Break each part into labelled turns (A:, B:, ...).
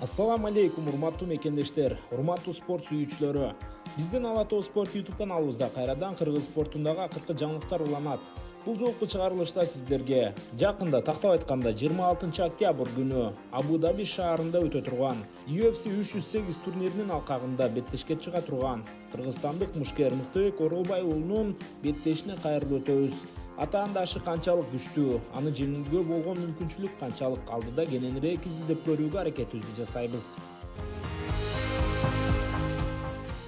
A: Assalamu алейкум, урматтуу мекендештер, урматтуу спорт сүйүүчүлөрү. Биздин Ала Тоо спорт YouTube каналыбызда кайрадан кыргыз спортундагы акыркы жаңылыктар уланат. Бул жолку чыгарылышта сиздерге жакында тактап айтканда 26 октябрь күнү Абу-Даби шаарында өтө турган UFC 308 турниринин алкагында беттешке чыга турган кыргызстандык мушкер Мыктыбек Оролбай уулунун беттешине кайрылып өтөбүз. Атаандашы канчалык күчтүү, аны жеңүүгө болгон мүмкүнчүлүк канчалык алдыда кененирээк изилдеп көрүүгө аракетибизди жасайбыз.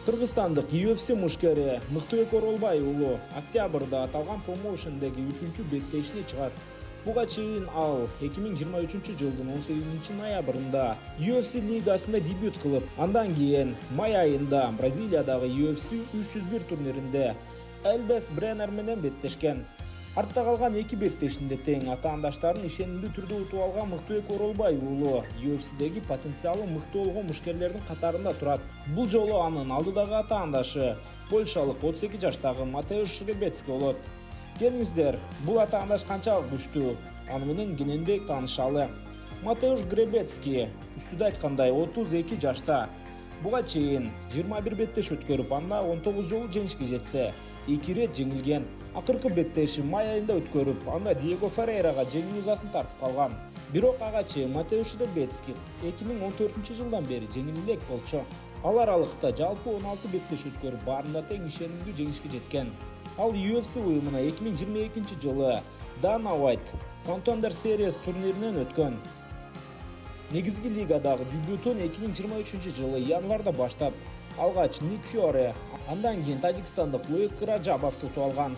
A: Кыргызстандык UFC мушкери Мыктыбек Оролбай уулу октябрда аталган промоушендеги 3-чү беттешине чыгат. Буга чейин ал 2023 жылдын 18 ноябрында UFC лигасында дебют кылып, андан кийин май айында Бразилиядагы UFC 301 турниринде Эльвис Бреннер менен беттешкен. Артта калган эки беттешинде тең атаандаштарын ишенимдүү түрдө утуп алган Мыктыбек Оролбай уулу UFC'деги потенциалы мыкты болгон мушкерлердин катарында турат. Бул жолу анын алдыдагы атаандашы польшалык 32 жаштагы Матеуш Ребецки болот. Келиңиздер, бул атаандаш канчалык күчтүү, аны менен кененирээк таанышалы. Матеуш Гребецки үстүдө айткандай 32 жашта. Буга чейин 21 беттеш өткөрүп, анда 19 жолу жеңишке жетсе, 2 рет жеңилген. Акыркы беттеши май айында өткөрүп, анда Диего Феррейрага жеңүү ызасын тартып калган. Бирок ага чейин Матеуш Ребецки 2014 жылдан бери жеңил элек болчу. Ал аралыкта жалпы 16 беттеш өткөрүп, баарында тең ишенимдүү жеңишке жеткен. Ал UFC уюмуна 2022 жылы Dana White Contender Series турниринен өткөн. Негизги лигадагы дебютун 2023 жылы январда баштап, алгач Ник Фьоре, андан кийин тажикстандык Луик Раджабовду утуп алган.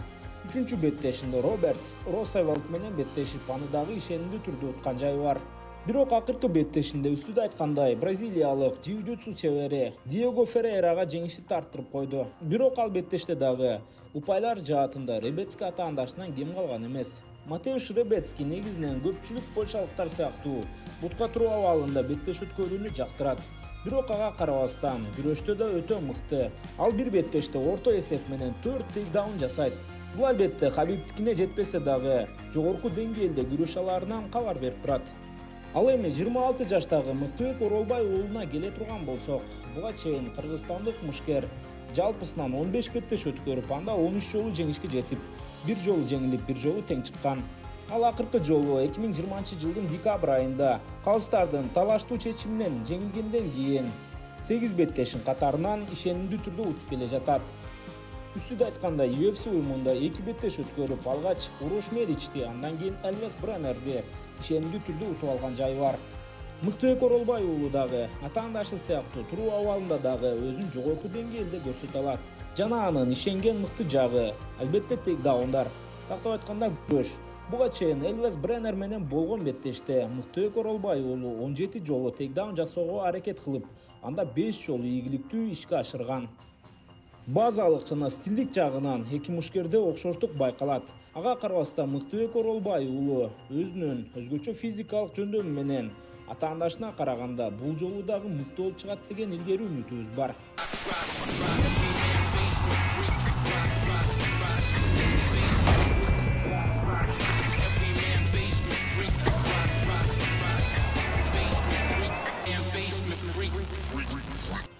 A: 3-чү беттешинде Роберт Росевалд менен беттешип, аны дагы ишенимдүү түрдө уткан жайы бар. Бирок акыркы беттешинде үстүдө айткандай бразилиялык jiu-jitsu чебери Диего Феррейрага жеңишти тарттырып койду. Бирок ал беттеште дагы упайлар жаатында Ребецки атаандашынан кем калган эмес. Матеуш Ребецки негизинен көпчүлүк польшалыктар сыяктуу бутка туруу абалында беттеш өткөрүүнү жактырат. Бирок ага карабастан күрөштө да өтө мыкты. Ал бир беттеште орто эсеп менен 4 тейкдаун жасайт. Бул албетте Хабибтикине жетпесе дагы жогорку деңгээлде күрөш аларынан кабар берип турат. Ал эми 26 жаштагы Мыктыбек Оролбай уулуна келе турган болсок, буга чейин кыргызстандык мушкер жалпысынан 15 беттеш өткөрүп, анда 13 жолу жеңишке жетип, бир жолу жеңилип, бир жолу тең чыккан. Ал акыркы жолу 2020 жылдын декабрь айында калыстардын талаштуу чечиминен жеңилгенден кийин 8 беттешин катарынан ишенимдүү түрдө утуп келе жатат. Үстүдө айтканда UFC уюмунда 2 беттеш өткөрүп, алгач Урош Медичти, андан кийин Эльвис Бреннерди ишенимдүү түрдө утуп алган жайы бар. Мыктыбек Оролбай уулу дагы атаандашы сыяктуу туруу абалында дагы өзүн жогорку деңгээлде көрсөтө алат. Жана анын ишенген мыкты жагы албетте тейкдаундар. Тактап айтканда күрөш. Буга чейин Эльвис Бреннер менен болгон беттеште Мыктыбек Оролбай уулу 17 жолу тейкдаун жасоого аракет кылып, анда 5 жолу ийгиликтүү ишке ашырган. Базалык жана стилдик жагынан эки мушкерде окшоштук байкалат. Ага карабастан Мыктыбек Оролбай уулу өзүнүн өзгөчө физикалык жөндөмү менен атаандашына караганда бул жолу дагы мыкты болуп чыгат деген илгери үмүтүбүз бар.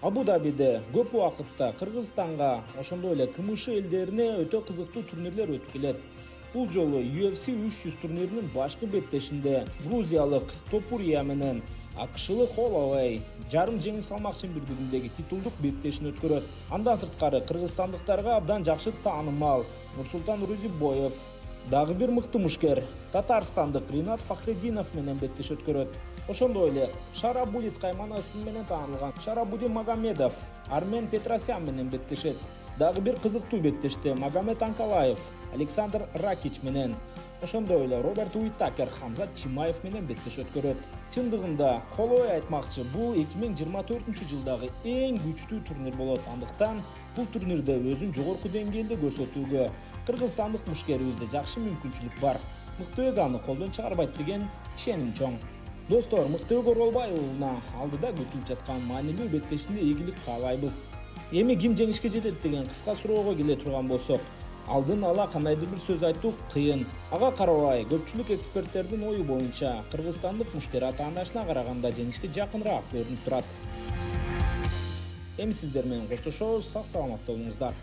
A: Абу-Дабиде көп убакытта Кыргызстанга, ошондой эле КМШ элдерине өтө кызыктуу турнирлер өтүп келет. Бул жолу UFC 300 турниринин башкы беттешинде грузиялык Топурия менен АКШлык Холлоуэй жарым жеңил салмак чемпирдигиндеги титулдук беттешин өткөрөт. Андан сырткары кыргызстандыктарга абдан жакшы таанымал Нурсултан Рузибоев, дагы бир мыкты мушкер татарстандык Ринат Фахреддинов менен беттеш өткөрөт. Ошондой эле Шарабудит кайманасы менен таанылган Шарабуди Магомедов Армен Петросян менен беттешет. Дагы бир кызыктуу беттеште Магомед Анкалаев Александр Ракич менен, ошондой эле Роберт Уитакер Хамзат Чимаев менен беттеш өткөрөт. Чындыгында Холлоуэй айтмакчы, бул 2024 жылдагы эң күчтүү турнир болот. Андыктан бул турнирде өзүн жогорку деңгээлде көрсөтүүгө кыргызстандык мушкерибизде жакшы мүмкүнчүлүк бар. Мыктыбек аны колдон чыгарбайт деген ишеним чоң. Достор, Мыктыбек Оролбай уулуна алдыда күтүлүп жаткан маанилүү беттешинде ийгилик каалайбыз. Эми ким жеңишке жетет деген кыска суроого келе турган болсок, алдын ала кандайдыр бир сөз айтуу кыйын. Ага карабай, көпчүлүк эксперттердин ою боюнча кыргызстандык мушкер ата-анасына караганда жеңишке жакыныраак көрүнүп турат. Эми сиздер менен коштошобуз, сак саламатта болуңуздар.